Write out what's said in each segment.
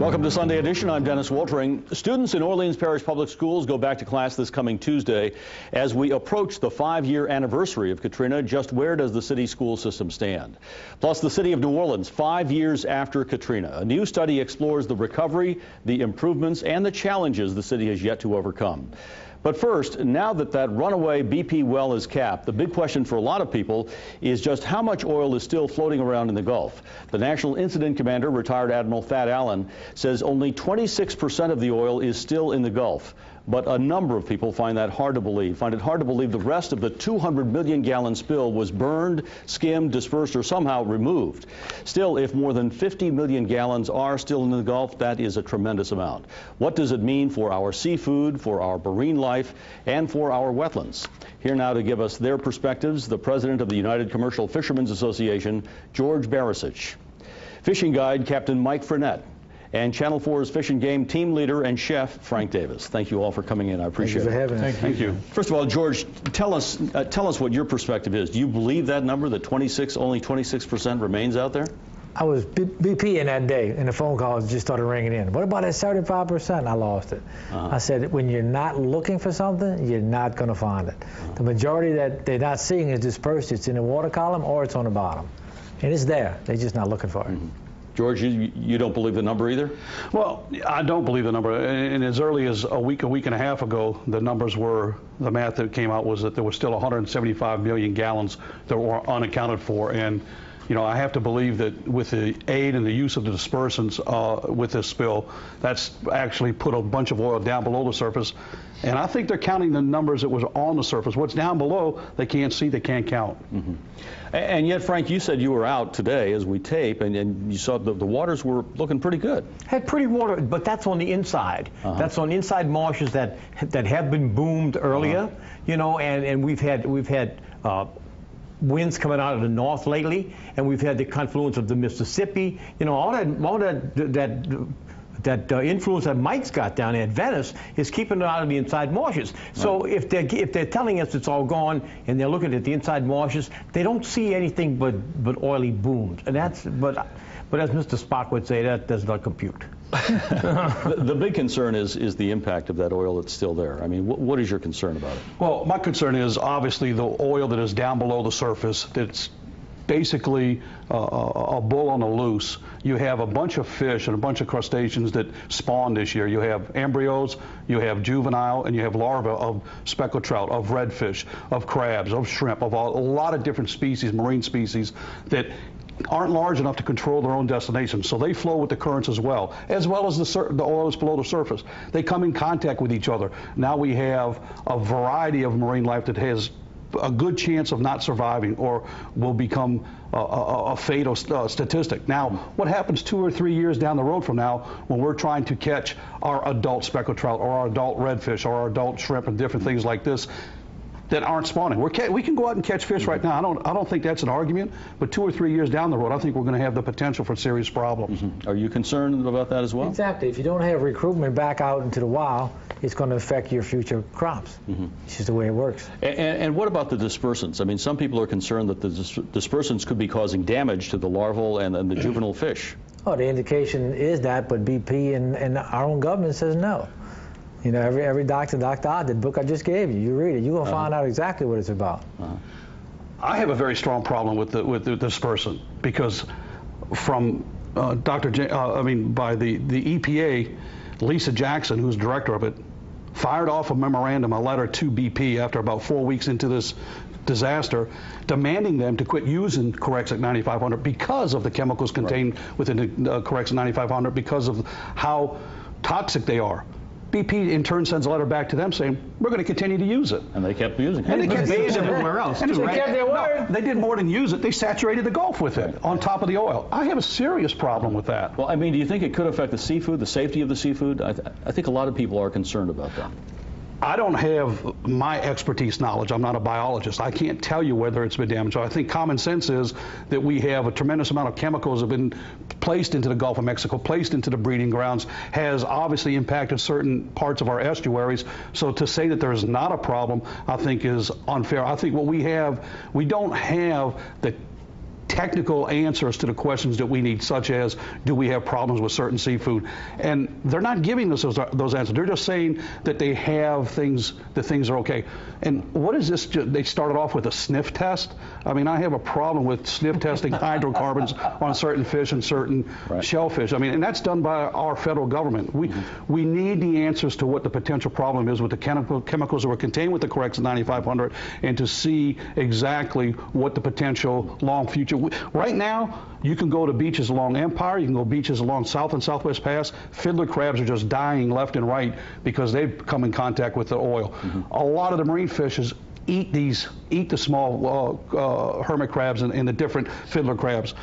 Welcome to Sunday Edition. I'm Dennis Woltering. Students in Orleans Parish Public Schools go back to class this coming Tuesday. As we approach the 5-year anniversary of Katrina, just where does the city school system stand? Plus, the city of New Orleans, 5 years after Katrina. A new study explores the recovery, the improvements, and the challenges the city has yet to overcome. But first, now that runaway BP well is capped, the big question for a lot of people is just how much oil is still floating around in the Gulf. The National Incident Commander, retired Admiral Thad Allen, says only 26% of the oil is still in the Gulf. But a number of people find it hard to believe the rest of the 200 million gallon spill was burned, skimmed, dispersed, or somehow removed. Still, if more than 50 million gallons are still in the Gulf, that is a tremendous amount. What does it mean for our seafood, for our marine life, and for our wetlands? Here now to give us their perspectives, the president of the United Commercial Fishermen's Association, George Barisich. Fishing guide, Captain Mike Frenette. And Channel 4's Fish and Game team leader and chef, Frank Davis. Thank you all for coming in. I appreciate it. Thank you for having us. Thank you. First of all, George, tell us what your perspective is. Do you believe that number, that only 26% remains out there? I was BP in that day, and the phone calls just started ringing in. What about that 75%? I lost it. I said, when you're not looking for something, you're not going to find it. The majority that they're not seeing is dispersed. It's in the water column or it's on the bottom. And it's there. They're just not looking for it. George, you don't believe the number either? Well, I don't believe the number. And as early as a week and a half ago, the numbers were, the math that came out was that there was still 175 million gallons that were unaccounted for. And, you know, I have to believe that with the aid and the use of the dispersants with this spill, that's actually put a bunch of oil down below the surface. And I think they're counting the numbers that was on the surface. What's down below, they can't see, they can't count. And yet, Frank, you said you were out today as we tape, and you saw the waters were looking pretty good. Had pretty water, but that's on the inside. That's on inside marshes that have been boomed earlier, you know, and we've had winds coming out of the north lately, and we've had the confluence of the Mississippi, you know, all that influence that Mike's got down there at Venice is keeping it out of the inside marshes. So if they're telling us it's all gone and they're looking at the inside marshes, they don't see anything but oily booms. And that's but as Mr. Spock would say, that does not compute. The big concern is the impact of that oil that's still there. I mean, what is your concern about it? Well, my concern is obviously the oil that is down below the surface. That's basically a bull on the loose. You have a bunch of fish and a bunch of crustaceans that spawned this year. You have embryos, you have juvenile, and you have larvae of speckled trout, of redfish, of crabs, of shrimp, of a lot of different species, marine species, that aren't large enough to control their own destination. So they flow with the currents as well as the oil that's below the surface. They come in contact with each other. Now we have a variety of marine life that has a good chance of not surviving or will become a fatal statistic. Now, what happens 2 or 3 years down the road from now when we're trying to catch our adult speckled trout or our adult redfish or our adult shrimp and different things like this that aren't spawning? We can go out and catch fish right now. I don't think that's an argument, but 2 or 3 years down the road, I think we're going to have the potential for serious problems. Are you concerned about that as well? Exactly. If you don't have recruitment back out into the wild, it's going to affect your future crops. It's just the way it works. And what about the dispersants? I mean, some people are concerned that the dispersants could be causing damage to the larval and the juvenile fish. Oh, the indication is that, but BP and our own government says no. You know, every Dr. Odd, the book I just gave you, you read it, you're going to find out exactly what it's about. I have a very strong problem with the dispersant because from by the EPA, Lisa Jackson, who's director of it, fired off a memorandum, a letter to BP after about 4 weeks into this disaster, demanding them to quit using Corexit 9500 because of the chemicals contained within the Corexit 9500, because of how toxic they are. BP in turn sends a letter back to them saying, we're going to continue to use it. And they kept using it. And they kept using it everywhere else. And too, they kept their word. No, they did more than use it. They saturated the Gulf with it on top of the oil. I have a serious problem with that. Well, I mean, do you think it could affect the seafood, the safety of the seafood? I think a lot of people are concerned about that. I don't have my expertise knowledge. I'm not a biologist. I can't tell you whether it's been damaged. So I think common sense is that we have a tremendous amount of chemicals that have been placed into the Gulf of Mexico, placed into the breeding grounds, has obviously impacted certain parts of our estuaries. So to say that there's not a problem, I think is unfair. I think what we have, we don't have the technical answers to the questions that we need, such as, do we have problems with certain seafood? And they're not giving us those answers. They're just saying that they have things, that things are okay. And what is this? They started off with a sniff test. I mean, I have a problem with sniff testing hydrocarbons on certain fish and certain shellfish. I mean, and that's done by our federal government. We need the answers to what the potential problem is with the chemicals that were contained with the Corexit 9500, and to see exactly what the potential long future. Right now, you can go to beaches along Empire, you can go beaches along South and Southwest Pass. Fiddler crabs are just dying left and right because they've come in contact with the oil. A lot of the marine fishes eat the small hermit crabs and the different fiddler crabs.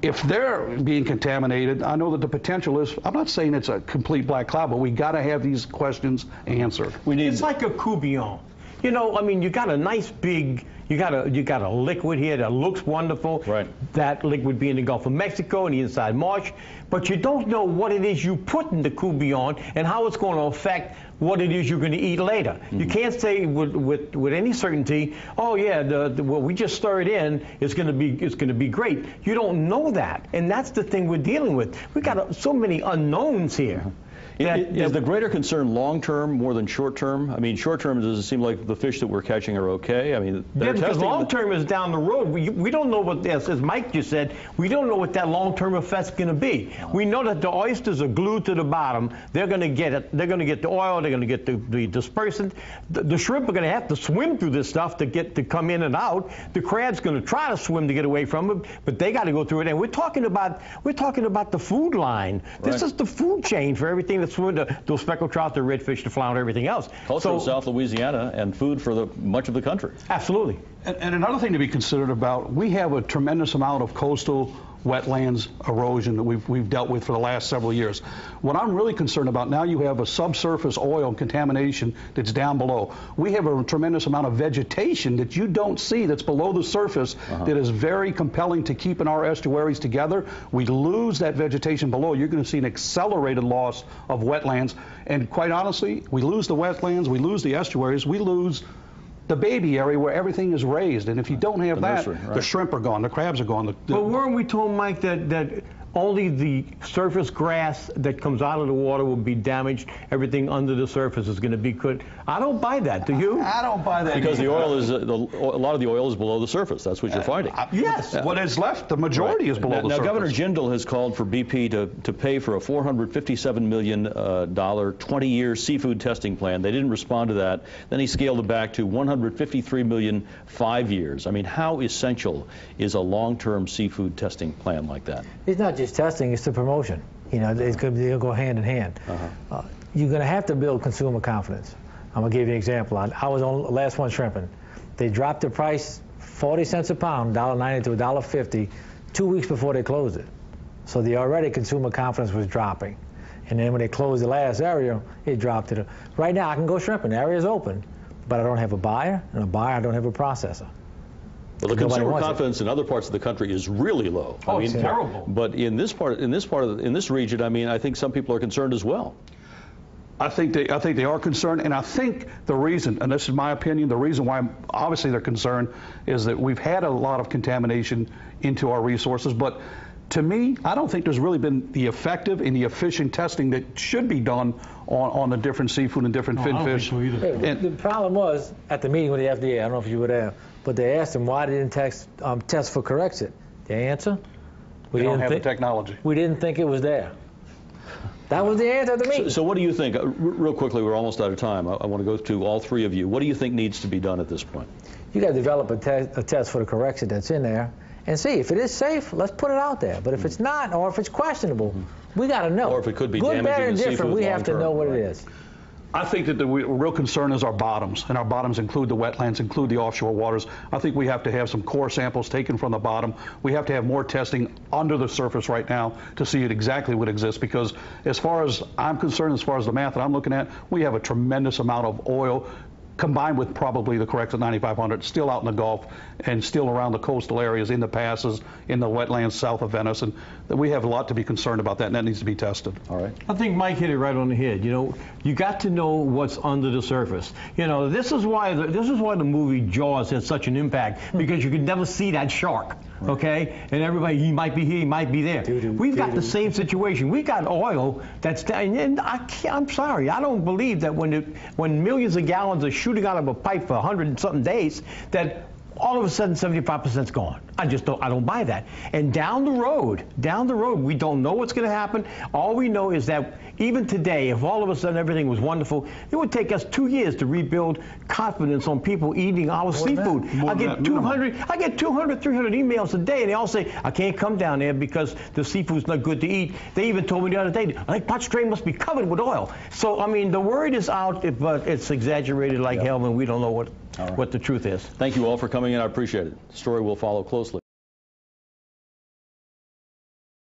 If they're being contaminated, I know that the potential is, I'm not saying it's a complete black cloud, but we got to have these questions answered. It's like a coubillon. You know, I mean, you got a nice big, you got a liquid here that looks wonderful. Right. That liquid being the Gulf of Mexico and the inside marsh, but you don't know what it is you put in the coubillon and how it's going to affect what it is you're going to eat later. You can't say with any certainty, oh yeah, what we just stirred in is going to be great. You don't know that, and that's the thing we're dealing with. We got so many unknowns here. Is the greater concern long-term more than short-term? I mean, short-term, does it seem like the fish that we're catching are okay? I mean, because long-term is down the road. We don't know what, as Mike just said, we don't know what that long-term effect's going to be. We know that the oysters are glued to the bottom. They're going to get it. They're going to get the oil. They're going to get the dispersant. The shrimp are going to have to swim through this stuff to come in and out. The crab's going to try to swim to get away from it, but they got to go through it. And we're talking about the food line. This is the food chain for everything. That's food, those speckled trout, the redfish, the flounder, everything else. Culture of South Louisiana and food for much of the country. Absolutely. And another thing to be considered about, we have a tremendous amount of coastal wetlands erosion that we've dealt with for the last several years. What I'm really concerned about now, you have a subsurface oil contamination that's down below. We have a tremendous amount of vegetation that you don't see that's below the surface that is very compelling to keeping our estuaries together. We lose that vegetation below. You're going to see an accelerated loss of wetlands. And quite honestly, we lose the wetlands, we lose the estuaries, we lose the baby area where everything is raised. And if you don't have that, the shrimp are gone, the crabs are gone. But weren't we told, Mike, that only the surface grass that comes out of the water will be damaged? Everything under the surface is going to be good. I don't buy that. Do you? I don't buy that. Because the oil is, a lot of the oil is below the surface. That's what you're finding. Yes. What is left, the majority is below the surface. Now, Governor Jindal has called for BP to pay for a $457 million 20-year seafood testing plan. They didn't respond to that. Then he scaled it back to $153 million 5 years. I mean, how essential is a long-term seafood testing plan like that? It's not just testing, it's the promotion. You know, they'll go hand in hand. You're going to have to build consumer confidence. I'm going to give you an example. I was on Last One Shrimping. They dropped the price 40 cents a pound, $1.90 to $1.50, 2 weeks before they closed it. So already consumer confidence was dropping. And then when they closed the last area, it dropped to right now I can go shrimping, the area's open, but I don't have a buyer, and a buyer I don't have a processor. Well, the consumer confidence in other parts of the country is really low. Oh, it's terrible. But in this region, I mean, I think some people are concerned as well. I think they are concerned, and I think the reason, and this is my opinion, the reason why obviously they're concerned is that we've had a lot of contamination into our resources. But to me, I don't think there's really been the effective and the efficient testing that should be done on the different seafood and different fin fish. So either. The problem was at the meeting with the FDA. I don't know if you were there, but they asked them why they didn't test for Corexit. The answer? We don't have the technology. We didn't think it was there. That was the answer to me. So what do you think? Real quickly, we're almost out of time. I want to go to all three of you. What do you think needs to be done at this point? You got to develop a test for the Corexit that's in there and see if it is safe. Let's put it out there. But if it's not, or if it's questionable, we got to know. Or if it could be good, damaging bad, and the different. seafood We have to know what it is. I think that the real concern is our bottoms, and our bottoms include the wetlands, include the offshore waters. I think we have to have some core samples taken from the bottom. We have to have more testing under the surface right now to see exactly what exists, because as far as I'm concerned, as far as the math that I'm looking at, we have a tremendous amount of oil combined with probably the Corexit 9500 still out in the Gulf and still around the coastal areas, in the passes, in the wetlands south of Venice, and we have a lot to be concerned about that, and that needs to be tested. All right. I think Mike hit it right on the head. You know, you got to know what's under the surface. You know, this is why the movie Jaws had such an impact, because you could never see that shark. okay? And everybody, he might be here, he might be there. We've got the same situation. We got oil that's down, and I'm sorry, I don't believe that when millions of gallons are shooting out of a pipe for 100 and something days, that all of a sudden 75%'s gone. I don't buy that. And down the road, we don't know what's going to happen. All we know is that even today, if all of a sudden everything was wonderful, it would take us 2 years to rebuild confidence on people eating our seafood. I get 200, 300 emails a day, and they all say, I can't come down there because the seafood's not good to eat. They even told me the other day, Lake Pontchartrain must be covered with oil. So, I mean, the word is out, but it's exaggerated like hell, and we don't know what the truth is. Thank you all for coming in. I appreciate it. The story will follow closely.